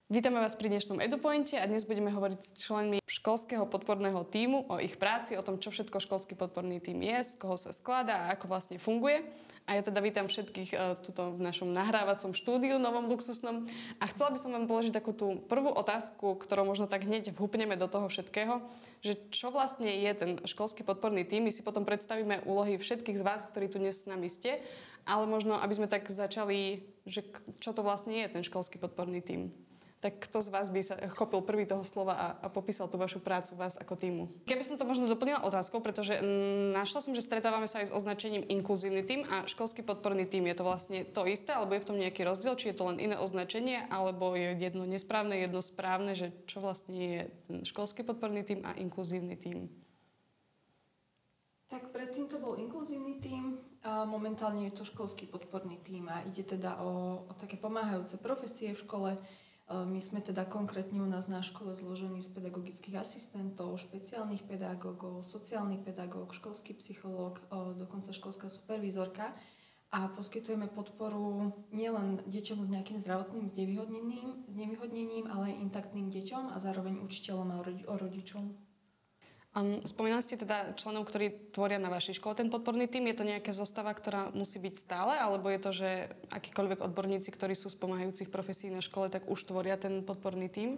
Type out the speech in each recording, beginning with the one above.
Vítame vás pri dnešnom EduPointe a dnes budeme hovoriť s členmi školského podporného tímu o ich práci, o tom, čo všetko školský podporný tím je, z koho sa skladá a ako vlastne funguje. A ja teda vítam všetkých tuto v našom nahrávacom štúdiu novom luxusnom. A chcela by som vám položiť takú tú prvú otázku, ktorou možno tak hneď vhupneme do toho všetkého, že čo vlastne je ten školský podporný tím. My si potom predstavíme úlohy všetkých z vás, ktorí tu dnes s nami ste, ale možno, aby sme tak začali, že čo to vlastne je ten školský podporný tím. Tak kto z vás by sa chopil prvý toho slova a popísal tú vašu prácu vás ako tímu? Keby som to možno doplnila otázkou, pretože našla som, že stretávame sa aj s označením inkluzívny tím a školský podporný tím. Je to vlastne to isté, alebo je v tom nejaký rozdiel? Či je to len iné označenie, alebo je jedno nesprávne, jedno správne, že čo vlastne je ten školský podporný tím a inkluzívny tím? Tak predtým to bol inkluzívny tím a momentálne je to školský podporný tím a ide teda o také pomáhajúce profesie v škole. My sme teda konkrétne u nás na škole zložení z pedagogických asistentov, špeciálnych pedagógov, sociálny pedagóg, školský psychológ, dokonca školská supervízorka a poskytujeme podporu nielen deťom s nejakým zdravotným znevýhodnením, ale aj intaktným deťom a zároveň učiteľom a rodičom. Spomínali ste teda členov, ktorí tvoria na vašej škole ten podporný tím. Je to nejaká zostava, ktorá musí byť stále, alebo je to, že akíkoľvek odborníci, ktorí sú z pomáhajúcich profesí na škole, tak už tvoria ten podporný tím?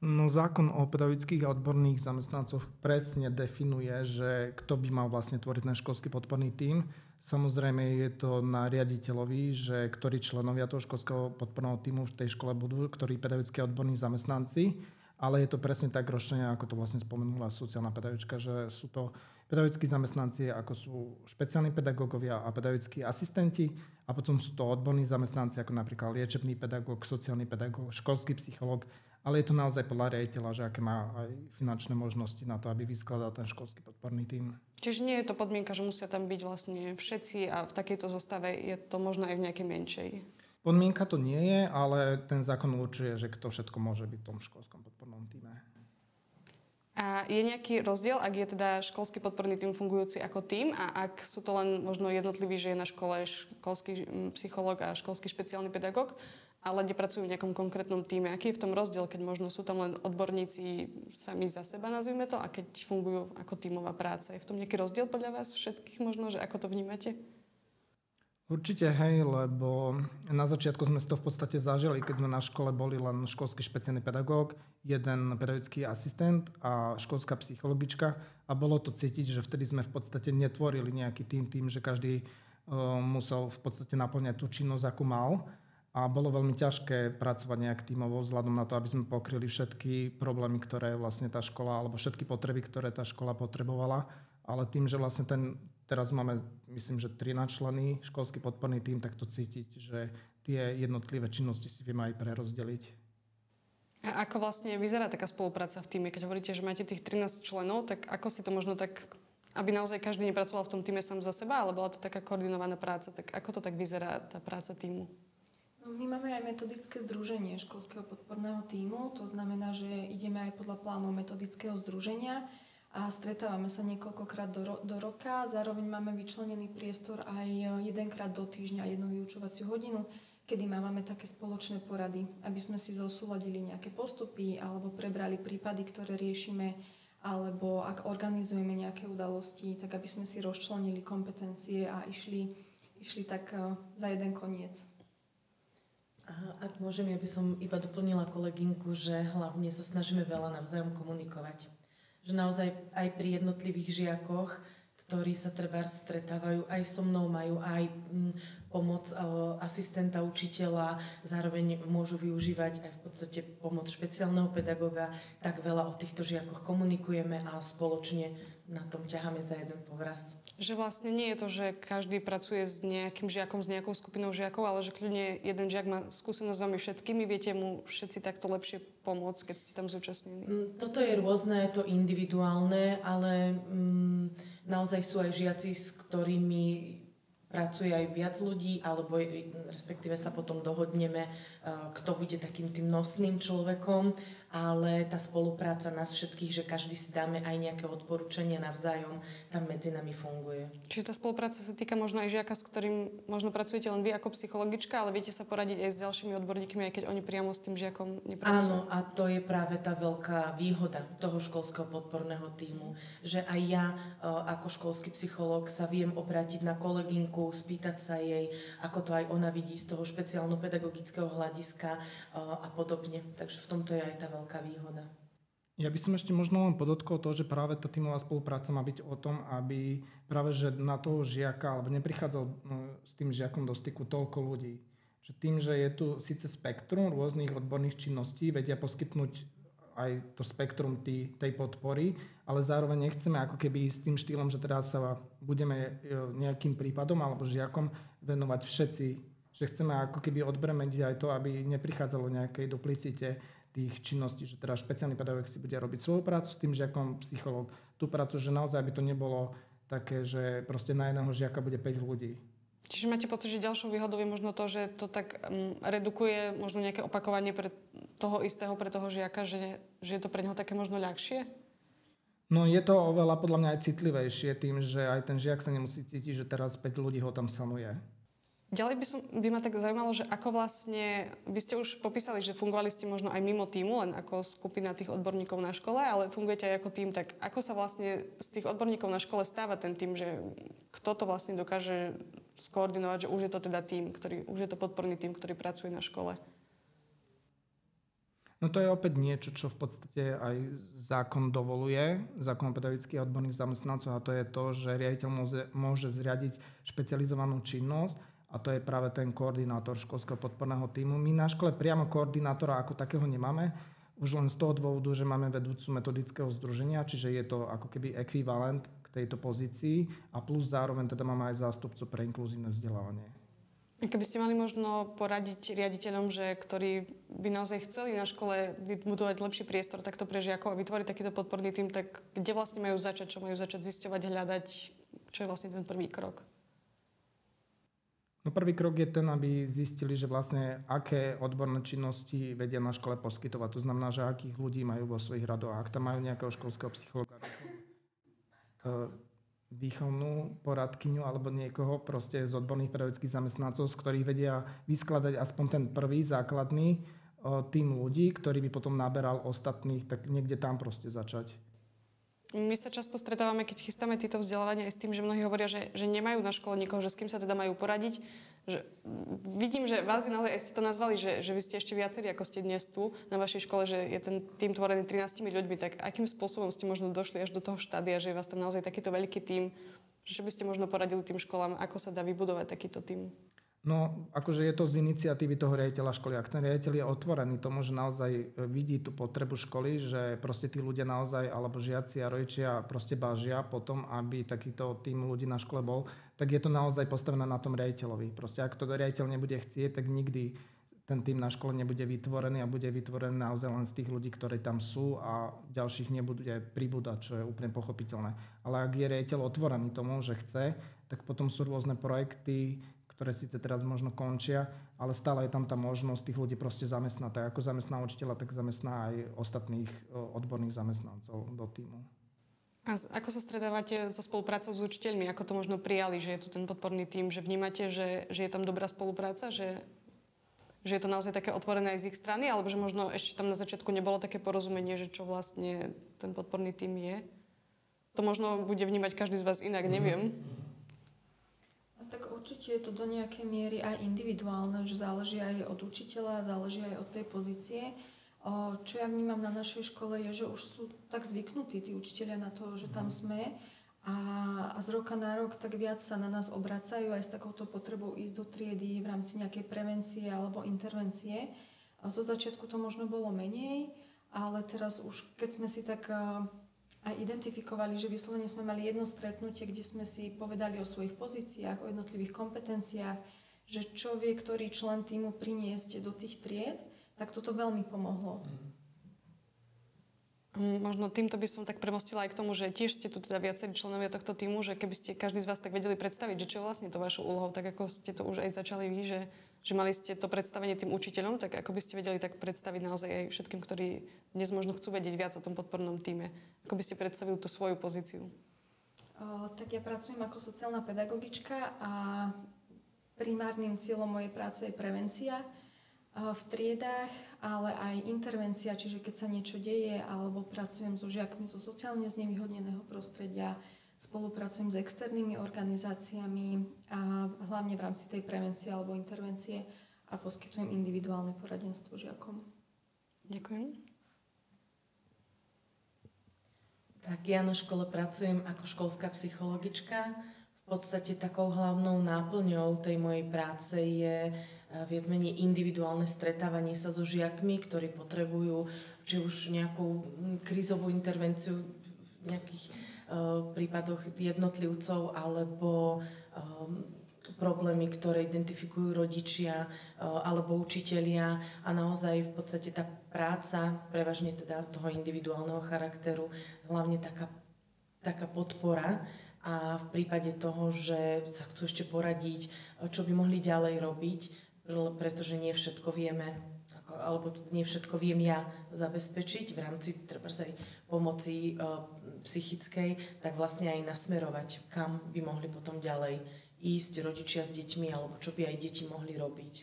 No, zákon o pedagogických a odborných zamestnancoch presne definuje, že kto by mal vlastne tvoriť ten školský podporný tím. Samozrejme je to na riaditeľovi, že ktorí členovia toho školského podporného tímu v tej škole budú, ktorí pedagogickí a odborní zamestnanci. Ale je to presne tak rozšírené, ako to vlastne spomenula sociálna pedagogička, že sú to pedagogickí zamestnanci, ako sú špeciálni pedagógovia a pedagogickí asistenti a potom sú to odborní zamestnanci, ako napríklad liečebný pedagóg, sociálny pedagóg, školský psychológ, ale je to naozaj podľa riaditeľa, že aké má aj finančné možnosti na to, aby vyskladal ten školský podporný tím. Čiže nie je to podmienka, že musia tam byť vlastne všetci a v takejto zostave je to možno aj v nejakej menšej? Podmienka to nie je, ale ten zákon určuje, že kto všetko môže byť v tom školskom podpornom tíme. A je nejaký rozdiel, ak je teda školský podporný tím fungujúci ako tím a ak sú to len možno jednotliví, že je na škole školský psychológ a školský špeciálny pedagóg, ale kde pracujú v nejakom konkrétnom tíme. Aký je v tom rozdiel, keď možno sú tam len odborníci sami za seba, nazvime to, a keď fungujú ako tímová práca? Je v tom nejaký rozdiel podľa vás všetkých možno, že ako to vnímate? Určite hej, lebo na začiatku sme si to v podstate zažili, keď sme na škole boli len školský špeciálny pedagóg, jeden pedagogický asistent a školská psychologička a bolo to cítiť, že vtedy sme v podstate netvorili nejaký tým, že každý musel v podstate naplňať tú činnosť, akú mal a bolo veľmi ťažké pracovať nejak tímovo vzhľadom na to, aby sme pokryli všetky problémy, ktoré vlastne tá škola alebo všetky potreby, ktoré tá škola potrebovala. Ale tým, že vlastne teraz máme, myslím, že 13 členy školský podporný tím, tak to cítiť, že tie jednotlivé činnosti si vieme aj prerozdeliť. A ako vlastne vyzerá taká spolupráca v tíme? Keď hovoríte, že máte tých 13 členov, tak ako si to možno tak, aby naozaj každý nepracoval v tom tíme sám za seba, ale bola to taká koordinovaná práca, tak ako to tak vyzerá tá práca tímu? No, my máme aj metodické združenie školského podporného tímu, to znamená, že ideme aj podľa plánov metodického združenia a stretávame sa niekoľkokrát do roka. Zároveň máme vyčlenený priestor aj jedenkrát do týždňa, jednu vyučovaciu hodinu, kedy máme také spoločné porady, aby sme si zosúladili nejaké postupy alebo prebrali prípady, ktoré riešime, alebo ak organizujeme nejaké udalosti, tak aby sme si rozčlenili kompetencie a išli tak za jeden koniec. Ak môžem, ja by som iba doplnila kolegynku, že hlavne sa snažíme veľa navzájom komunikovať. Že naozaj aj pri jednotlivých žiakoch, ktorí sa trebárs stretávajú aj so mnou, majú aj pomoc asistenta učiteľa, zároveň môžu využívať aj v podstate pomoc špeciálneho pedagóga, tak veľa o týchto žiakoch komunikujeme a spoločne na tom ťaháme za jeden povraz. Že vlastne nie je to, že každý pracuje s nejakým žiakom, s nejakou skupinou žiakov, ale že kľudne jeden žiak má skúsenosť s vami všetkými, viete mu všetci takto lepšie pomôcť, keď ste tam zúčastnení? Toto je rôzne, je to individuálne, ale naozaj sú aj žiaci, s ktorými pracuje aj viac ľudí, alebo respektíve sa potom dohodneme, kto bude takým tým nosným človekom, ale tá spolupráca nás všetkých, že každý si dáme aj nejaké odporúčania navzájom, tam medzi nami funguje. Čiže tá spolupráca sa týka možno aj žiaka, s ktorým možno pracujete len vy ako psychologička, ale viete sa poradiť aj s ďalšími odborníkmi, aj keď oni priamo s tým žiakom nepracujú. Áno, a to je práve tá veľká výhoda toho školského podporného tímu, že aj ja ako školský psychológ sa viem obrátiť na kolegynku, spýtať sa jej, ako to aj ona vidí z toho špeciálno-pedagogického hľadiska a podobne. Takže v tomto je aj tá veľká výhoda. Ja by som ešte možno len podotkol to, že práve tá tímová spolupráca má byť o tom, aby práve že na toho žiaka, alebo neprichádzal s tým žiakom do styku toľko ľudí. Že tým, že je tu síce spektrum rôznych odborných činností, vedia poskytnúť aj to spektrum tej podpory, ale zároveň nechceme ako keby s tým štýlom, že teraz sa budeme nejakým prípadom alebo žiakom venovať všetci. Že chceme ako keby odbremeniť aj to, aby neprichádzalo nejakej duplicite tých činností, že teda špeciálny pedagóg si bude robiť svoju prácu s tým žiakom, psychológ tú prácu, že naozaj by to nebolo také, že proste na jedného žiaka bude 5 ľudí. Čiže máte pocit, že ďalšou výhodou je možno to, že to tak redukuje možno nejaké opakovanie pre toho istého, pre toho žiaka, že je to pre neho také možno ľahšie? No je to oveľa podľa mňa aj citlivejšie tým, že aj ten žiak sa nemusí cítiť, že teraz 5 ľudí ho tam sanuje. Ďalej by ma tak zaujímalo, že ako vlastne, vy ste už popísali, že fungovali ste možno aj mimo tímu, len ako skupina tých odborníkov na škole, ale fungujete aj ako tím, tak ako sa vlastne z tých odborníkov na škole stáva ten tím, že kto to vlastne dokáže skoordinovať, že už je to teda tím, už je to podporný tím, ktorý pracuje na škole? No to je opäť niečo, čo v podstate aj zákon dovoluje, zákon o pedagogických a odborných zamestnancov, a to je to, že riaditeľ môže zriadiť špecializovanú činnosť, a to je práve ten koordinátor školského podporného tímu. My na škole priamo koordinátora ako takého nemáme, už len z toho dôvodu, že máme vedúcu metodického združenia, čiže je to ako keby ekvivalent k tejto pozícii a plus zároveň teda máme aj zástupcu pre inkluzívne vzdelávanie. Keby ste mali možno poradiť riaditeľom, ktorí by naozaj chceli na škole vybudovať lepší priestor takto pre žiakov a vytvoriť takýto podporný tím, tak kde vlastne majú začať, čo majú začať zisťovať, hľadať, čo je vlastne ten prvý krok? No prvý krok je ten, aby zistili, že vlastne aké odborné činnosti vedia na škole poskytovať. To znamená, že akých ľudí majú vo svojich radoch. Ak tam majú nejakého školského psychologa, výchovnú poradkyňu alebo niekoho proste z odborných pedagogických zamestnancov, z ktorých vedia vyskladať aspoň ten prvý základný tým ľudí, ktorý by potom naberal ostatných, tak niekde tam proste začať. My sa často stretávame, keď chystáme tieto vzdelávania aj s tým, že mnohí hovoria, že nemajú na škole nikoho, že s kým sa teda majú poradiť. Že vidím, že vás naozaj ste to nazvali, že vy ste ešte viacerí, ako ste dnes tu na vašej škole, že je ten tým tvorený 13 ľuďmi, tak akým spôsobom ste možno došli až do toho štádia, že je vás tam naozaj takýto veľký tým, že čo by ste možno poradili tým školám, ako sa dá vybudovať takýto tým? No, akože je to z iniciatívy toho riaditeľa školy. Ak ten riaditeľ je otvorený tomu, že naozaj vidí tú potrebu školy, že proste tí ľudia naozaj, alebo žiaci a rodičia proste bážia potom, aby takýto tým ľudí na škole bol, tak je to naozaj postavené na tom riaditeľovi. Proste ak to riaditeľ nebude chcieť, tak nikdy ten tým na škole nebude vytvorený a bude vytvorený naozaj len z tých ľudí, ktorí tam sú a ďalších nebude pribúdať, čo je úplne pochopiteľné. Ale ak je riaditeľ otvorený tomu, že chce, tak potom sú rôzne projekty, ktoré síce teraz možno končia, ale stále je tam tá možnosť tých ľudí proste zamestnať. Tak ako zamestná učiteľa, tak zamestná aj ostatných odborných zamestnancov do tímu. A ako sa stretávate so spoluprácou s učiteľmi? Ako to možno prijali, že je tu ten podporný tím? Že vnímate, že je tam dobrá spolupráca? Že je to naozaj také otvorené aj z ich strany? Alebo že možno ešte tam na začiatku nebolo také porozumenie, že čo vlastne ten podporný tím je? To možno bude vnímať každý z vás inak, neviem. Tak určite je to do nejakej miery aj individuálne, že záleží aj od učiteľa, záleží aj od tej pozície. Čo ja vnímam na našej škole je, že už sú tak zvyknutí tí učiteľia na to, že tam sme a z roka na rok tak viac sa na nás obracajú aj s takouto potrebou ísť do triedy v rámci nejakej prevencie alebo intervencie. Zo začiatku to možno bolo menej, ale teraz už keď sme si tak aj identifikovali, že vyslovene sme mali jedno stretnutie, kde sme si povedali o svojich pozíciách, o jednotlivých kompetenciách, že čo vie ktorý člen tímu priniesť do tých tried, tak toto veľmi pomohlo. Možno týmto by som tak premostila aj k tomu, že tiež ste tu teda viacerí členovia tohto týmu, že keby ste každý z vás tak vedeli predstaviť, že čo je vlastne to vašou úlohou, tak ako ste to už aj začali vy, že mali ste to predstavenie tým učiteľom, tak ako by ste vedeli tak predstaviť naozaj aj všetkým, ktorí dnes možno chcú vedieť viac o tom podpornom týme. Ako by ste predstavili tú svoju pozíciu? Tak ja pracujem ako sociálna pedagogička a primárnym cieľom mojej práce je prevencia v triedách, ale aj intervencia, čiže keď sa niečo deje, alebo pracujem so žiakmi zo sociálne znevýhodneného prostredia, spolupracujem s externými organizáciami a hlavne v rámci tej prevencie alebo intervencie a poskytujem individuálne poradenstvo žiakom. Ďakujem. Tak ja na škole pracujem ako školská psychologička. V podstate takou hlavnou náplňou tej mojej práce je viac menej individuálne stretávanie sa so žiakmi, ktorí potrebujú či už nejakú krízovú intervenciu v nejakých prípadoch jednotlivcov alebo problémy, ktoré identifikujú rodičia alebo učitelia a naozaj v podstate tá práca, prevažne teda toho individuálneho charakteru, hlavne taká podpora a v prípade toho, že sa chcú ešte poradiť, čo by mohli ďalej robiť, pretože nie všetko vieme, alebo nie všetko viem ja zabezpečiť v rámci aj pomoci psychickej, tak vlastne aj nasmerovať, kam by mohli potom ďalej ísť rodičia s deťmi, alebo čo by aj deti mohli robiť.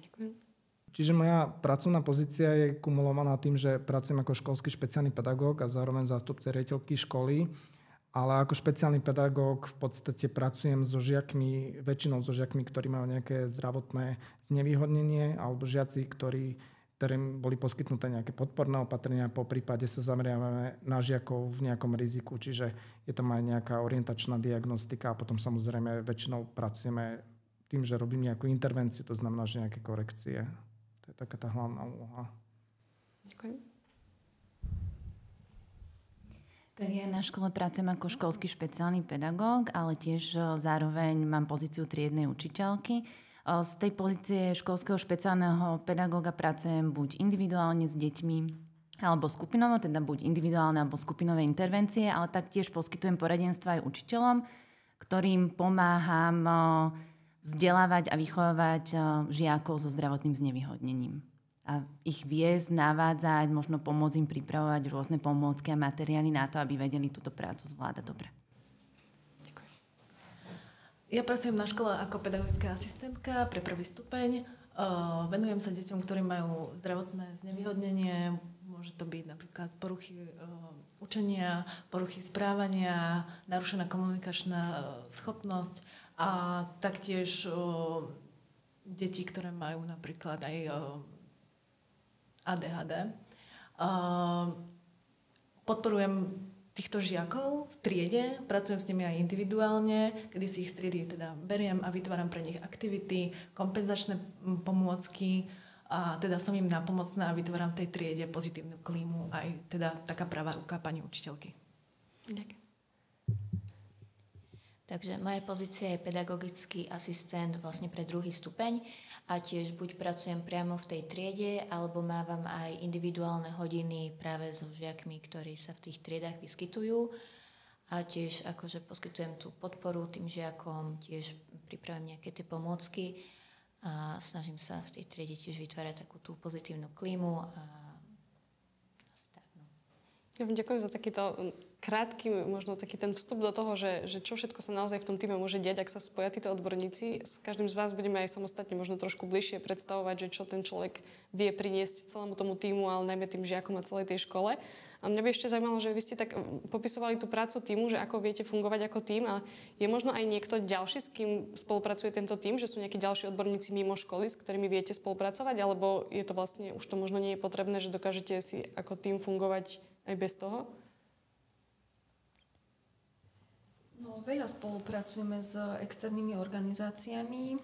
Ďakujem. Čiže moja pracovná pozícia je kumulovaná tým, že pracujem ako školský špeciálny pedagóg a zároveň zástupca riaditeľky školy. Ale ako špeciálny pedagóg v podstate pracujem so žiakmi, väčšinou so žiakmi, ktorí majú nejaké zdravotné znevýhodnenie alebo žiaci, ktorým boli poskytnuté nejaké podporné opatrenia. Po prípade sa zameriavame na žiakov v nejakom riziku, čiže je tam aj nejaká orientačná diagnostika a potom samozrejme väčšinou pracujeme tým, že robím nejakú intervenciu, to znamená, že nejaké korekcie. To je taká tá hlavná úloha. Ďakujem. Tak ja na škole pracujem ako školský špeciálny pedagóg, ale tiež zároveň mám pozíciu triednej učiteľky. Z tej pozície školského špeciálneho pedagóga pracujem buď individuálne s deťmi, alebo skupinovo, teda buď individuálne alebo skupinové intervencie, ale taktiež poskytujem poradenstvo aj učiteľom, ktorým pomáham vzdelávať a vychovávať žiakov so zdravotným znevýhodnením. A ich viesť, navádzať, možno pomôcť im pripravovať rôzne pomôcky a materiály na to, aby vedeli túto prácu zvládať dobre. Ďakujem. Ja pracujem na škole ako pedagogická asistentka pre prvý stupeň. Venujem sa deťom, ktorí majú zdravotné znevýhodnenie. Môže to byť napríklad poruchy učenia, poruchy správania, narušená komunikačná schopnosť a taktiež deti, ktoré majú napríklad aj ADHD. Podporujem týchto žiakov v triede, pracujem s nimi aj individuálne, kedy si ich z triedy teda beriem a vytváram pre nich aktivity, kompenzačné pomôcky a teda som im nápomocná a vytváram v tej triede pozitívnu klímu, aj teda taká pravá ruka pani učiteľky. Ďakujem. Takže moja pozícia je pedagogický asistent vlastne pre druhý stupeň a tiež buď pracujem priamo v tej triede, alebo mávam aj individuálne hodiny práve so žiakmi, ktorí sa v tých triedách vyskytujú. A tiež akože poskytujem tú podporu tým žiakom, tiež pripravím nejaké tie pomôcky a snažím sa v tej triede tiež vytvárať takú tú pozitívnu klímu a asi tak, no. Ja vám ďakujem za takýto krátky, možno taký ten vstup do toho, že čo všetko sa naozaj v tom týme môže diať, ak sa spoja títo odborníci. S každým z vás budeme aj samostatne možno trošku bližšie predstavovať, že čo ten človek vie priniesť celému tomu týmu, ale najmä tým žiakom a celej tej škole. A mňa by ešte zaujímalo, že vy ste tak popisovali tú prácu týmu, že ako viete fungovať ako tým, a je možno aj niekto ďalší, s kým spolupracuje tento tým, že sú nejakí ďalší odborníci mimo školy, s ktorými viete spolupracovať, alebo je to vlastne, už to možno nie je potrebné, že dokážete si ako tým fungovať aj bez toho? No, veľa spolupracujeme s externými organizáciami,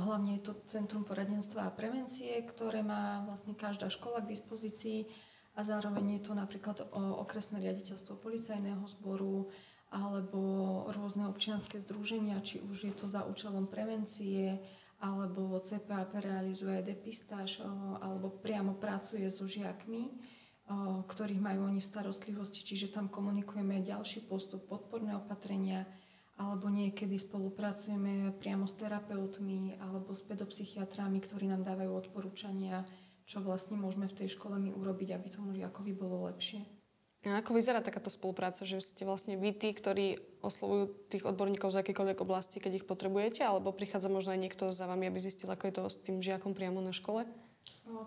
hlavne je to Centrum poradenstva a prevencie, ktoré má vlastne každá škola k dispozícii a zároveň je to napríklad okresné riaditeľstvo policajného zboru alebo rôzne občianske združenia, či už je to za účelom prevencie, alebo CPAP realizuje depistáž alebo priamo pracuje so žiakmi. ktorých majú oni v starostlivosti, čiže tam komunikujeme ďalší postup, podporné opatrenia, alebo niekedy spolupracujeme priamo s terapeutmi alebo s pedopsychiatrami, ktorí nám dávajú odporúčania, čo vlastne môžeme v tej škole my urobiť, aby tomu žiakovi bolo lepšie. A ako vyzerá takáto spolupráca, že ste vlastne vy tí, ktorí oslovujú tých odborníkov z akýkoľvek oblasti, keď ich potrebujete, alebo prichádza možno aj niekto za vami, aby zistil, ako je to s tým žiakom priamo na škole?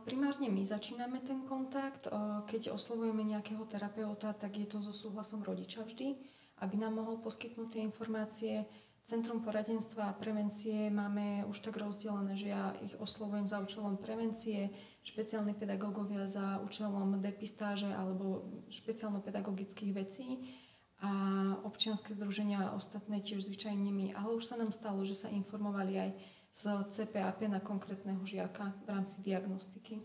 Primárne my začíname ten kontakt. Keď oslovujeme nejakého terapeuta, tak je to so súhlasom rodiča vždy, aby nám mohol poskytnúť tie informácie. Centrum poradenstva a prevencie máme už tak rozdelené, že ja ich oslovujem za účelom prevencie, špeciálni pedagógovia za účelom depistáže alebo špeciálno-pedagogických vecí a občianske združenia a ostatné tiež zvyčajne my. Ale už sa nám stalo, že sa informovali aj z CPAP na konkrétneho žiaka v rámci diagnostiky.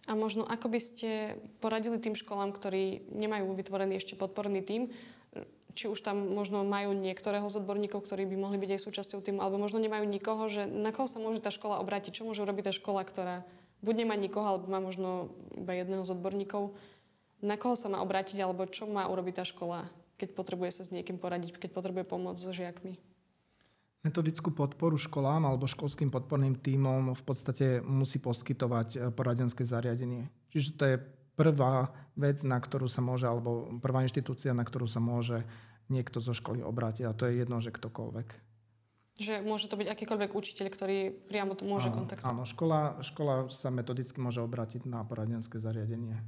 A možno ako by ste poradili tým školám, ktorí nemajú vytvorený ešte podporný tím, či už tam možno majú niektorého z odborníkov, ktorí by mohli byť aj súčasťou týmu, alebo možno nemajú nikoho, že na koho sa môže tá škola obrátiť? Čo môže urobiť tá škola, ktorá buď nemá nikoho, alebo má možno iba jedného z odborníkov? Na koho sa má obrátiť, alebo čo má urobiť tá škola, keď potrebuje sa s niekým poradiť, keď potrebuje pomôcť so žiakmi? Metodickú podporu školám alebo školským podporným tímom v podstate musí poskytovať poradenské zariadenie. Čiže to je prvá vec, na ktorú sa môže, alebo prvá inštitúcia, na ktorú sa môže niekto zo školy obrátiť. A to je jedno, že ktokoľvek. Že môže to byť akýkoľvek učiteľ, ktorý priamo to môže kontaktovať. Áno, škola sa metodicky môže obrátiť na poradenské zariadenie.